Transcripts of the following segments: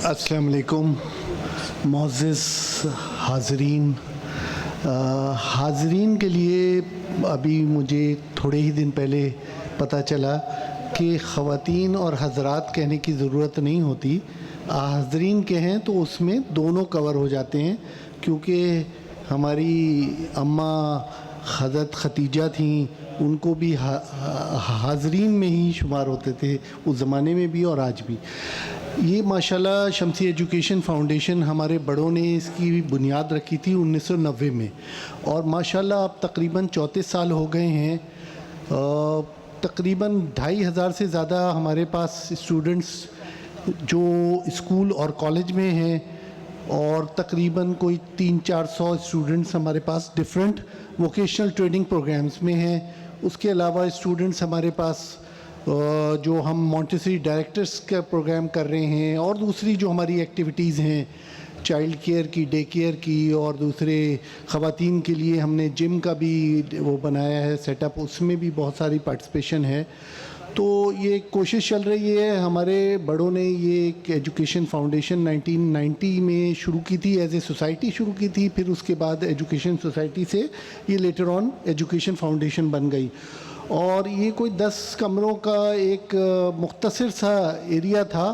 السلام علیکم معزز حاضرین. حاضرین کے لیے ابھی مجھے تھوڑے ہی دن پہلے پتہ چلا کہ خواتین اور حضرات کہنے کی ضرورت نہیں ہوتی. حاضرین کہیں تو اس میں دونوں کور ہو جاتے ہیں، کیونکہ ہماری اماں حضرت ختیجہ تھیں، ان کو بھی حاضرین میں ہی شمار ہوتے تھے اس زمانے میں بھی اور آج بھی. یہ ماشاءاللہ شمسی ایجوکیشن فاؤنڈیشن ہمارے بڑوں نے اس کی بنیاد رکھی تھی 1990 میں، اور ماشاءاللہ اب تقریباً 34 سال ہو گئے ہیں. تقریباً 2500 سے زیادہ ہمارے پاس اسٹوڈنٹس جو اسکول اور کالج میں ہیں، اور تقریباً کوئی 300-400 اسٹوڈنٹس ہمارے پاس ڈفرینٹ ووکیشنل ٹریننگ پروگرامز میں ہیں. اس کے علاوہ اسٹوڈنٹس ہمارے پاس جو ہم مونٹیسری ڈائریکٹرس کا پروگرام کر رہے ہیں، اور دوسری جو ہماری ایکٹیویٹیز ہیں چائلڈ کیئر کی، ڈے کیئر کی، اور دوسرے خواتین کے لیے ہم نے جم کا بھی وہ بنایا ہے سیٹ اپ، اس میں بھی بہت ساری پارٹیسپیشن ہے. تو یہ کوشش چل رہی ہے. ہمارے بڑوں نے یہ ایک ایجوکیشن فاؤنڈیشن 1990 میں شروع کی تھی، ایز اے سوسائٹی شروع کی تھی. پھر اس کے بعد ایجوکیشن سوسائٹی سے یہ لیٹر آن ایجوکیشن فاؤنڈیشن بن گئی. اور یہ کوئی 10 کمروں کا ایک مختصر سا ایریا تھا،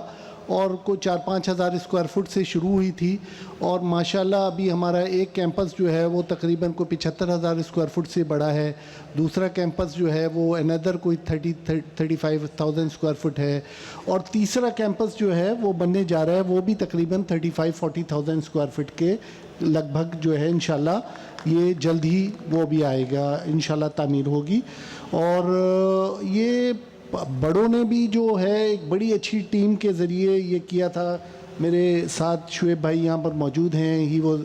اور کوئی 4-5 ہزار اسکوائر فٹ سے شروع ہوئی تھی. اور ماشاءاللہ ابھی ہمارا ایک کیمپس جو ہے وہ تقریباً کوئی 75,000 اسکوائر فٹ سے بڑا ہے. دوسرا کیمپس جو ہے وہ اندر کوئی 35,000 اسکوائر فٹ ہے. اور تیسرا کیمپس جو ہے وہ بننے جا رہا ہے، وہ بھی تقریباً 35,000-40,000 اسکوائر فٹ کے لگ بھگ جو ہے انشاءاللہ یہ جلد ہی وہ بھی آئے گا، انشاءاللہ تعمیر ہوگی. اور یہ بڑوں نے بھی جو ہے ایک بڑی اچھی ٹیم کے ذریعے یہ کیا تھا. میرے ساتھ شعیب بھائی یہاں پر موجود ہیں، ہی وہ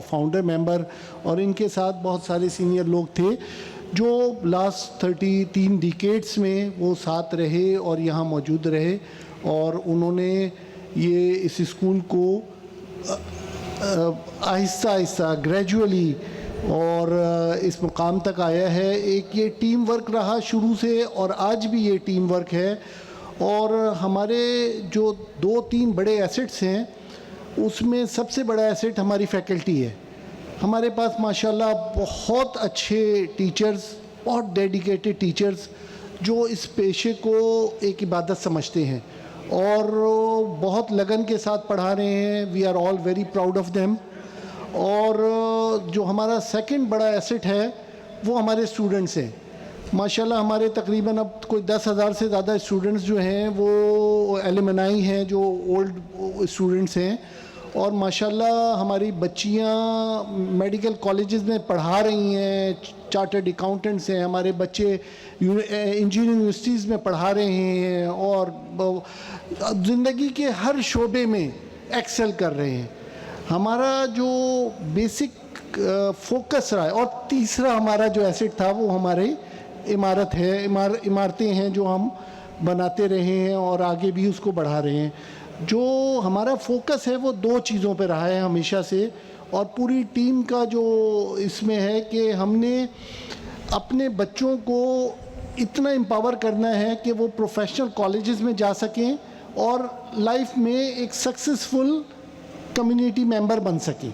فاؤنڈر ممبر، اور ان کے ساتھ بہت سارے سینئر لوگ تھے جو لاسٹ 33 ڈیکیڈس میں وہ ساتھ رہے اور یہاں موجود رہے. اور انہوں نے یہ اس اسکول کو آہستہ آہستہ گریجولی اور اس مقام تک آیا ہے. ایک یہ ٹیم ورک رہا شروع سے، اور آج بھی یہ ٹیم ورک ہے. اور ہمارے جو 2-3 بڑے ایسٹس ہیں، اس میں سب سے بڑا ایسٹ ہماری فیکلٹی ہے. ہمارے پاس ماشاءاللہ بہت اچھے ٹیچرز، بہت ڈیڈیکیٹڈ ٹیچرز جو اس پیشے کو ایک عبادت سمجھتے ہیں اور بہت لگن کے ساتھ پڑھا رہے ہیں. We are all very proud of them. اور جو ہمارا سیکنڈ بڑا ایسٹ ہے وہ ہمارے اسٹوڈنٹس ہیں. ماشاءاللہ ہمارے تقریباً اب کوئی 10,000 سے زیادہ اسٹوڈنٹس جو ہیں وہ ایلومنائی ہیں، جو اولڈ اسٹوڈنٹس ہیں. اور ماشاءاللہ ہماری بچیاں میڈیکل کالجز میں پڑھا رہی ہیں، چارٹرڈ اکاؤنٹنٹس ہیں. ہمارے بچے انجینئرنگ یونیورسٹیز میں پڑھا رہے ہیں، اور زندگی کے ہر شعبے میں ایکسل کر رہے ہیں. ہمارا جو بیسک فوکس رہا ہے. اور تیسرا ہمارا جو ایسٹ تھا وہ ہماری عمارت ہے، عمارتیں ہیں جو ہم بناتے رہے ہیں اور آگے بھی اس کو بڑھا رہے ہیں. جو ہمارا فوکس ہے وہ 2 چیزوں پہ رہا ہے ہمیشہ سے، اور پوری ٹیم کا جو اس میں ہے کہ ہم نے اپنے بچوں کو اتنا امپاور کرنا ہے کہ وہ پروفیشنل کالجز میں جا سکیں اور لائف میں ایک سکسیزفل کمیونٹی ممبر بن سکیں.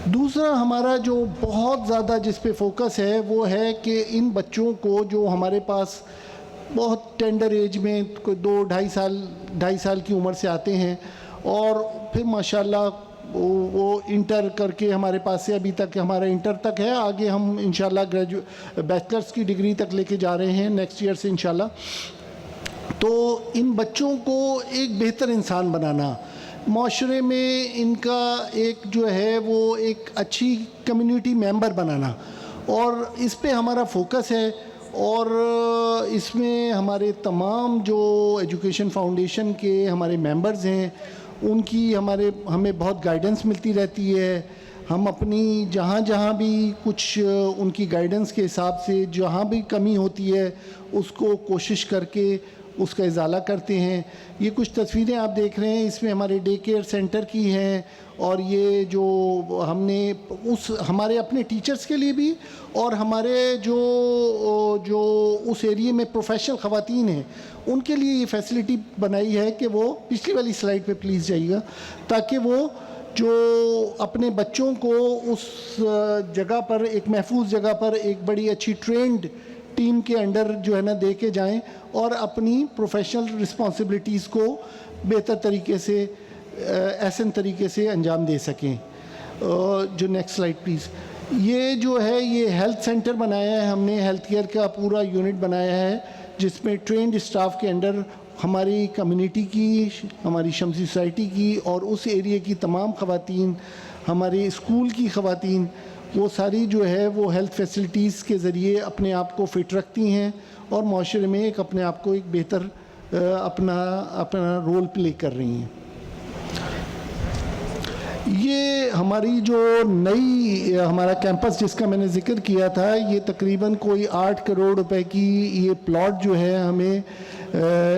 دوسرا ہمارا جو بہت زیادہ جس پہ فوکس ہے وہ ہے کہ ان بچوں کو جو ہمارے پاس بہت ٹینڈر ایج میں کوئی 2-2.5 سال کی عمر سے آتے ہیں، اور پھر ماشاءاللہ وہ انٹر کر کے ہمارے پاس سے ابھی تک ہمارا انٹر تک ہے، آگے ہم انشاءاللہ بیچلرس کی ڈگری تک لے کے جا رہے ہیں نیکسٹ ایئر سے انشاءاللہ. تو ان بچوں کو ایک بہتر انسان بنانا، معاشرے میں ان کا ایک جو ہے وہ ایک اچھی کمیونٹی ممبر بنانا، اور اس پہ ہمارا فوکس ہے. اور اس میں ہمارے تمام جو ایجوکیشن فاؤنڈیشن کے ہمارے ممبرز ہیں ان کی ہمیں بہت گائیڈنس ملتی رہتی ہے. ہم اپنی جہاں بھی کچھ ان کی گائیڈنس کے حساب سے جہاں بھی کمی ہوتی ہے اس کو کوشش کر کے اس کا ازالہ کرتے ہیں. یہ کچھ تصویریں آپ دیکھ رہے ہیں, اس میں ہمارے ڈے کیئر سینٹر کی ہیں, اور یہ جو ہم نے ہمارے اپنے ٹیچرز کے لیے بھی, اور ہمارے جو اس ایریے میں پروفیشنل خواتین ہیں ان کے لیے یہ فیسلٹی بنائی ہے کہ وہ پچھلی والی سلائڈ پہ پلیز جائیے گا, تاکہ وہ جو اپنے بچوں کو اس جگہ پر, ایک محفوظ جگہ پر, ایک بڑی اچھی ٹرینڈ ٹیم کے انڈر جو ہے نا دے کے جائیں اور اپنی پروفیشنل رسپانسبلٹیز کو بہتر طریقے سے, احسن طریقے سے انجام دے سکیں. جو نیکسٹ سلائڈ پلیز. یہ جو ہے یہ ہیلتھ سینٹر بنایا ہے ہم نے, ہیلتھ کیئر کا پورا یونٹ بنایا ہے جس میں ٹرینڈ اسٹاف کے انڈر ہماری کمیونٹی کی, ہماری شمسی سوسائٹی کی اور اس ایریے کی تمام خواتین, ہماری اسکول کی خواتین, وہ ساری جو ہے وہ ہیلتھ فیسلٹیز کے ذریعے اپنے آپ کو فٹ رکھتی ہیں اور معاشرے میں ایک اپنے آپ کو ایک بہتر اپنا رول پلے کر رہی ہیں. یہ ہماری جو نئی ہمارا کیمپس جس کا میں نے ذکر کیا تھا, یہ تقریباً کوئی 8 کروڑ روپے کی یہ پلاٹ جو ہے ہمیں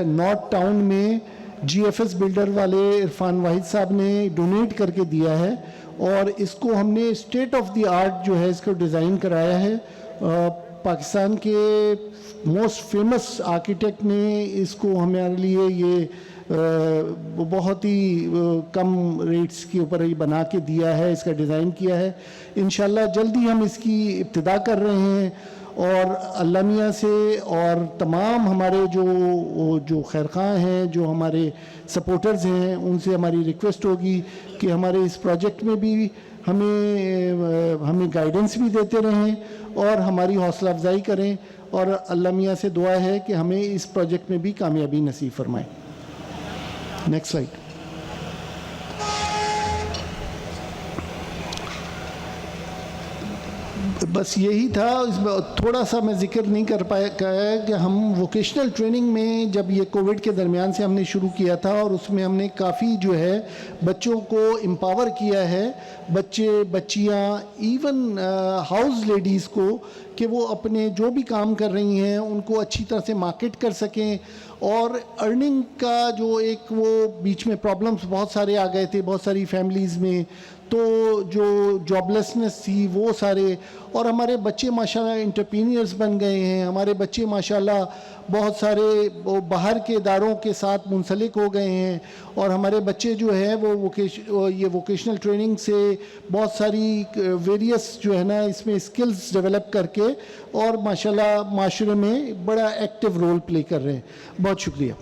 نارتھ ٹاؤن میں جی ایف ایس بلڈر والے عرفان واحد صاحب نے ڈونیٹ کر کے دیا ہے, اور اس کو ہم نے اسٹیٹ آف دی آرٹ جو ہے اس کو ڈیزائن کرایا ہے. پاکستان کے موسٹ فیمس آرکیٹیکٹ نے اس کو ہمارے لیے یہ بہت ہی کم ریٹس کے اوپر ہی بنا کے دیا ہے, اس کا ڈیزائن کیا ہے. انشاءاللہ جلدی ہم اس کی ابتدا کر رہے ہیں, اور اللہ میاں سے اور تمام ہمارے جو خیرخواہ ہیں, جو ہمارے سپورٹرز ہیں, ان سے ہماری ریکویسٹ ہوگی کہ ہمارے اس پروجیکٹ میں بھی ہمیں گائیڈنس بھی دیتے رہیں اور ہماری حوصلہ افزائی کریں, اور اللہ میاں سے دعا ہے کہ ہمیں اس پروجیکٹ میں بھی کامیابی نصیب فرمائیں. Next slide. بس یہی تھا, اس میں تھوڑا سا میں ذکر نہیں کر پایا کہ ہم ووکیشنل ٹریننگ میں جب یہ کووڈ کے درمیان سے ہم نے شروع کیا تھا, اور اس میں ہم نے کافی جو ہے بچوں کو امپاور کیا ہے, بچے بچیاں ایون ہاؤس لیڈیز کو, کہ وہ اپنے جو بھی کام کر رہی ہیں ان کو اچھی طرح سے مارکیٹ کر سکیں. اور ارننگ کا جو ایک وہ بیچ میں پرابلمس بہت سارے آ گئے تھے بہت ساری فیملیز میں, تو جو جاب لیسنس تھی وہ سارے, اور ہمارے بچے ماشاءاللہ انٹرپرینئرز بن گئے ہیں, ہمارے بچے ماشاءاللہ بہت سارے باہر کے اداروں کے ساتھ منسلک ہو گئے ہیں, اور ہمارے بچے جو ہیں وہ یہ ووکیشنل ٹریننگ سے بہت ساری ویریس جو ہے نا اس میں اسکلز ڈیولپ کر کے اور ماشاءاللہ معاشرے میں بڑا ایکٹیو رول پلے کر رہے ہیں. بہت شکریہ.